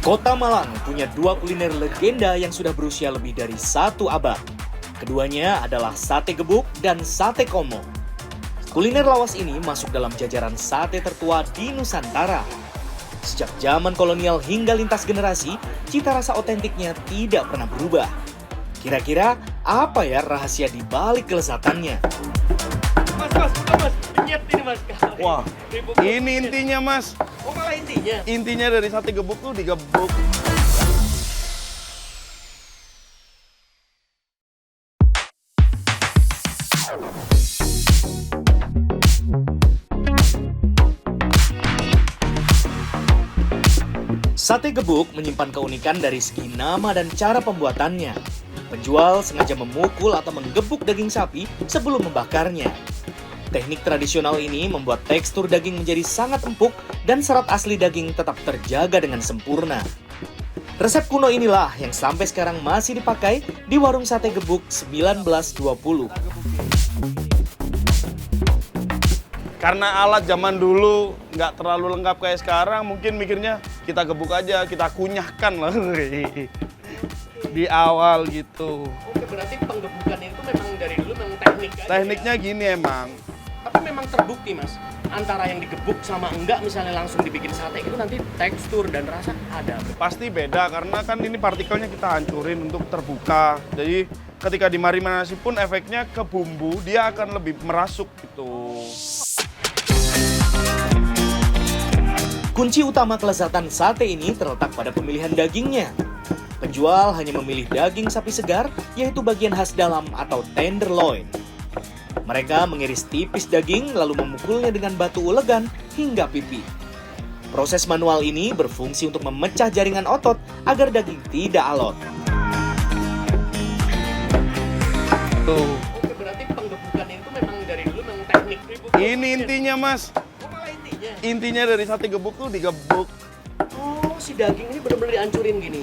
Kota Malang punya dua kuliner legenda yang sudah berusia lebih dari 1 abad. Keduanya adalah sate gebuk dan sate komo. Kuliner lawas ini masuk dalam jajaran sate tertua di Nusantara. Sejak zaman kolonial hingga lintas generasi, cita rasa otentiknya tidak pernah berubah. Kira-kira apa ya rahasia di balik kelezatannya? Mas, nyet ini mas. Wah, ini intinya mas. Oh malah intinya? Intinya dari sate gebuk tuh digebuk. Sate gebuk menyimpan keunikan dari segi nama dan cara pembuatannya. Penjual sengaja memukul atau menggebuk daging sapi sebelum membakarnya. Teknik tradisional ini membuat tekstur daging menjadi sangat empuk dan serat asli daging tetap terjaga dengan sempurna. Resep kuno inilah yang sampai sekarang masih dipakai di warung sate gebuk 1920. Karena alat zaman dulu nggak terlalu lengkap kayak sekarang, mungkin mikirnya kita gebuk aja, kita kunyahkan lah di awal gitu. Oke, berarti penggebukan itu memang dari dulu memang teknik aja. Tekniknya gini emang. Tapi memang terbukti mas, antara yang digebuk sama enggak misalnya langsung dibikin sate itu nanti tekstur dan rasa ada. Pasti beda karena kan ini partikelnya kita hancurin untuk terbuka. Jadi ketika dimarinasi pun efeknya ke bumbu dia akan lebih merasuk gitu. Kunci utama kelezatan sate ini terletak pada pemilihan dagingnya. Penjual hanya memilih daging sapi segar, yaitu bagian khas dalam atau tenderloin. Mereka mengiris tipis daging lalu memukulnya dengan batu ulegan hingga pipi. Proses manual ini berfungsi untuk memecah jaringan otot agar daging tidak alot. Tuh. Oke, berarti penggebukan itu memang dari dulu memang teknik. Ini intinya mas. Oh malah intinya? Intinya dari sate gebuk tuh digebuk. Oh, si daging ini benar-benar dihancurin gini.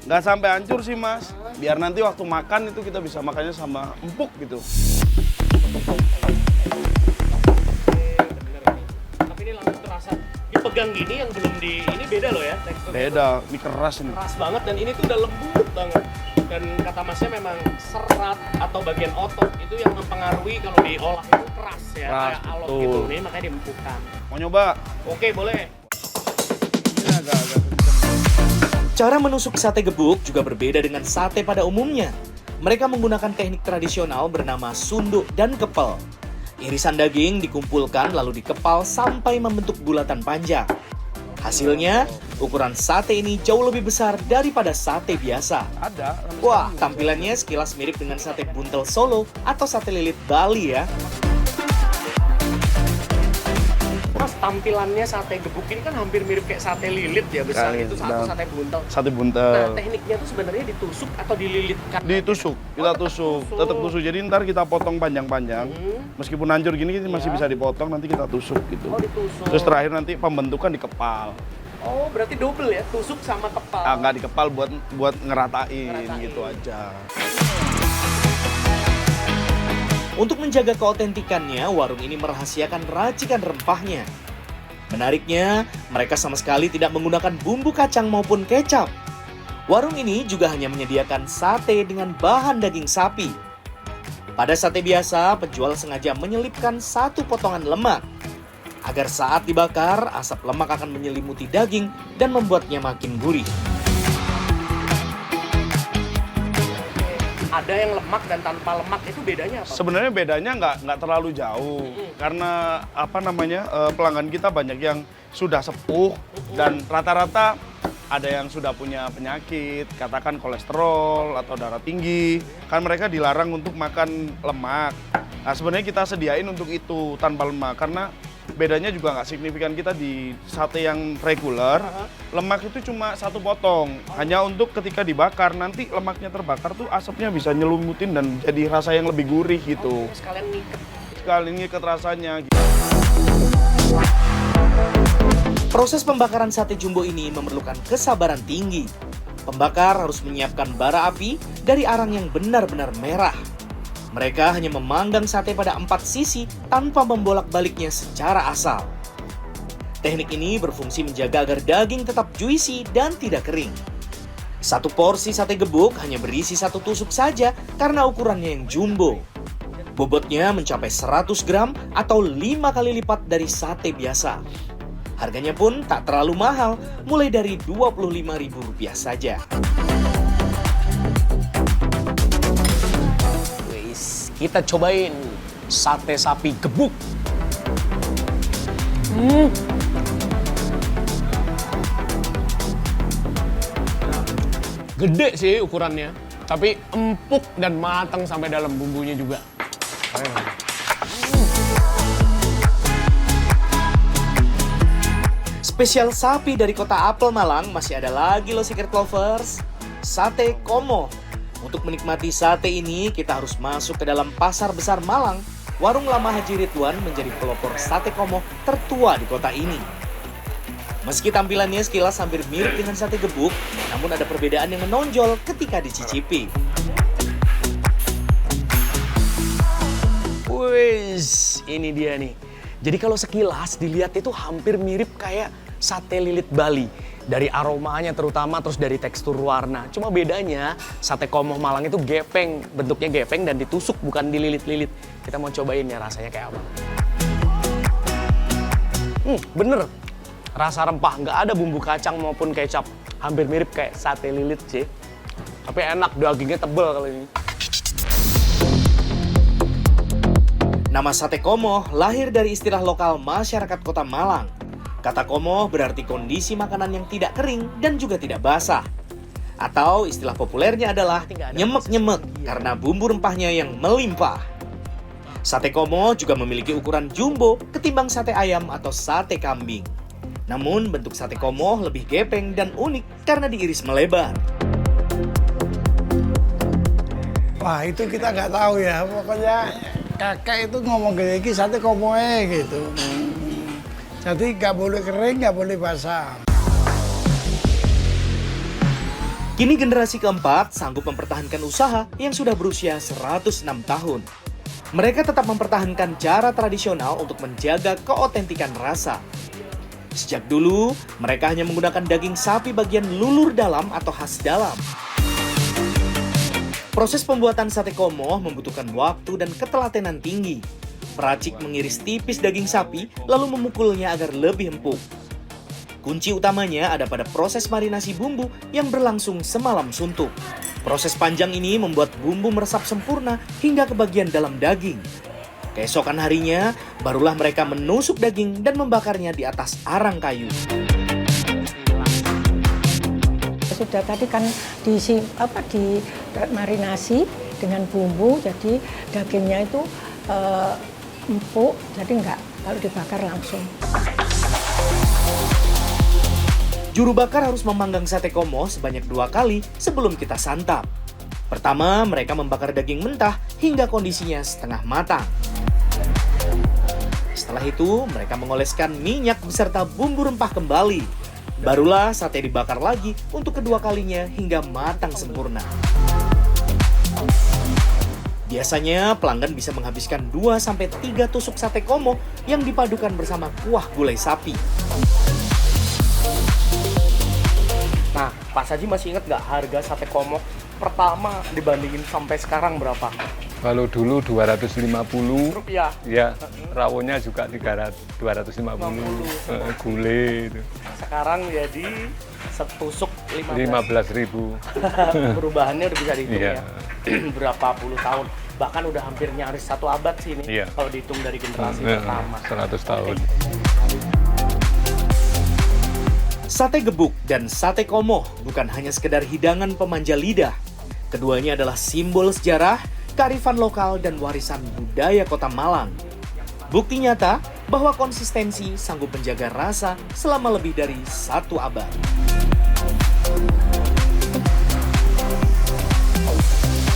Nggak sampai hancur sih mas. Biar nanti waktu makan itu kita bisa makannya sama empuk gitu. Bener nih. Tapi ini langsung terasa dipegang gini yang belum di ini beda loh ya teksturnya. Beda, ini keras ini. Keras banget dan ini tuh udah lembut banget. Dan kata masnya memang serat atau bagian otot itu yang mempengaruhi kalau diolah itu keras ya, Keras, kayak alot betul. gitu. Ini makanya diempukkan. Mau nyoba? Oke, boleh. Ini agak-agak kenceng. Cara menusuk sate gebuk juga berbeda dengan sate pada umumnya. Mereka menggunakan teknik tradisional bernama sunduk dan kepel. Irisan daging dikumpulkan lalu dikepal sampai membentuk bulatan panjang. Hasilnya, ukuran sate ini jauh lebih besar daripada sate biasa. Ada. Wah, tampilannya sekilas mirip dengan sate buntel Solo atau sate lilit Bali ya. Mas, tampilannya sate gebuk ini kan hampir mirip kayak sate lilit ya, besar Kali, itu atau sate buntel. Sate Nah, buntel. tekniknya tuh sebenarnya ditusuk atau dililitkan? Ditusuk, kita tusuk, tetap tusuk. Jadi ntar kita potong panjang-panjang. Meskipun hancur gini kita masih Iya. bisa dipotong, nanti kita tusuk gitu. Oh, ditusuk. Terus terakhir nanti pembentukan dikepal. Oh, berarti double ya, tusuk sama kepal. Nggak dikepal buat ngeratain Ngeratain. gitu aja. Untuk menjaga keautentikannya, warung ini merahasiakan racikan rempahnya. Menariknya, mereka sama sekali tidak menggunakan bumbu kacang maupun kecap. Warung ini juga hanya menyediakan sate dengan bahan daging sapi. Pada sate biasa, penjual sengaja menyelipkan satu potongan lemak. Agar saat dibakar, asap lemak akan menyelimuti daging dan membuatnya makin gurih. Ada yang lemak dan tanpa lemak, itu bedanya apa? Sebenarnya bedanya nggak terlalu jauh. Karena apa namanya pelanggan kita banyak yang sudah sepuh dan rata-rata ada yang sudah punya penyakit, katakan kolesterol atau darah tinggi. Kan mereka dilarang untuk makan lemak. Nah sebenarnya kita sediain untuk itu tanpa lemak karena bedanya juga nggak signifikan. Kita di sate yang reguler, lemak itu cuma satu potong. Hanya untuk ketika dibakar, nanti lemaknya terbakar tuh asapnya bisa nyelumutin dan jadi rasa yang lebih gurih gitu. Sekalian ngiket. Sekali ngiket rasanya. Gitu. Proses pembakaran sate jumbo ini memerlukan kesabaran tinggi. Pembakar harus menyiapkan bara api dari arang yang benar-benar merah. Mereka hanya memanggang sate pada 4 sisi tanpa membolak-baliknya secara asal. Teknik ini berfungsi menjaga agar daging tetap juicy dan tidak kering. Satu porsi sate gebuk hanya berisi 1 tusuk saja karena ukurannya yang jumbo. Bobotnya mencapai 100 gram atau 5 kali lipat dari sate biasa. Harganya pun tak terlalu mahal, mulai dari Rp25.000 saja. Wis, kita cobain sate sapi gebuk. Gede sih ukurannya, tapi empuk dan matang sampai dalam bumbunya juga. Spesial sapi dari kota Apel Malang masih ada lagi loh Secret Lovers, Sate Komoh. Untuk menikmati sate ini kita harus masuk ke dalam Pasar Besar Malang. Warung lama Haji Ridwan menjadi pelopor sate komoh tertua di kota ini. Meski tampilannya sekilas hampir mirip dengan sate gebuk, namun ada perbedaan yang menonjol ketika dicicipi. Wis, ini dia nih. Jadi kalau sekilas dilihat itu hampir mirip kayak sate lilit Bali. Dari aromanya terutama, terus dari tekstur warna. Cuma bedanya sate komoh Malang itu gepeng, bentuknya gepeng dan ditusuk bukan dililit-lilit. Kita mau cobain ya rasanya kayak apa. Bener. Rasa rempah, nggak ada bumbu kacang maupun kecap. Hampir mirip kayak sate lilit sih. Tapi enak, dagingnya tebel kali ini. Nama sate komoh lahir dari istilah lokal masyarakat kota Malang. Kata komoh berarti kondisi makanan yang tidak kering dan juga tidak basah. Atau istilah populernya adalah nyemek-nyemek karena bumbu rempahnya yang melimpah. Sate komoh juga memiliki ukuran jumbo ketimbang sate ayam atau sate kambing. Namun bentuk sate komoh lebih gepeng dan unik karena diiris melebar. Wah, itu kita nggak tahu ya, pokoknya kakek itu ngomong gini, sate komoe gitu. Jadi nggak boleh kering, nggak boleh basah. Kini generasi keempat sanggup mempertahankan usaha yang sudah berusia 106 tahun. Mereka tetap mempertahankan cara tradisional untuk menjaga keotentikan rasa. Sejak dulu, mereka hanya menggunakan daging sapi bagian lulur dalam atau khas dalam. Proses pembuatan sate komoh membutuhkan waktu dan ketelatenan tinggi. Peracik mengiris tipis daging sapi, lalu memukulnya agar lebih empuk. Kunci utamanya ada pada proses marinasi bumbu yang berlangsung semalam suntuk. Proses panjang ini membuat bumbu meresap sempurna hingga ke bagian dalam daging. Keesokan harinya, barulah mereka menusuk daging dan membakarnya di atas arang kayu. Sudah tadi kan di marinasi dengan bumbu, jadi dagingnya itu empuk, jadi enggak kalau dibakar langsung. Juru bakar harus memanggang sate komoh sebanyak 2 kali sebelum kita santap. Pertama, mereka membakar daging mentah hingga kondisinya setengah matang. Setelah itu, mereka mengoleskan minyak beserta bumbu rempah kembali. Barulah sate dibakar lagi untuk kedua kalinya hingga matang sempurna. Biasanya pelanggan bisa menghabiskan 2-3 tusuk sate komoh yang dipadukan bersama kuah gulai sapi. Nah, Pak Saji masih ingat nggak harga sate komoh pertama dibandingin sampai sekarang berapa? Kalau dulu 250 Rupiah. ya, rawonnya juga 250, gulai itu. Sekarang jadi setusuk 15.000. Perubahannya udah bisa dihitung Iya. ya. Berapa puluh tahun. Bahkan udah hampir nyaris 1 abad sih ini. Iya. Kalau dihitung dari generasi pertama. 100 tahun. Sate gebuk dan sate komoh bukan hanya sekedar hidangan pemanja lidah. Keduanya adalah simbol sejarah, kearifan lokal, dan warisan budaya kota Malang. Bukti nyata bahwa konsistensi sanggup menjaga rasa selama lebih dari 1 abad.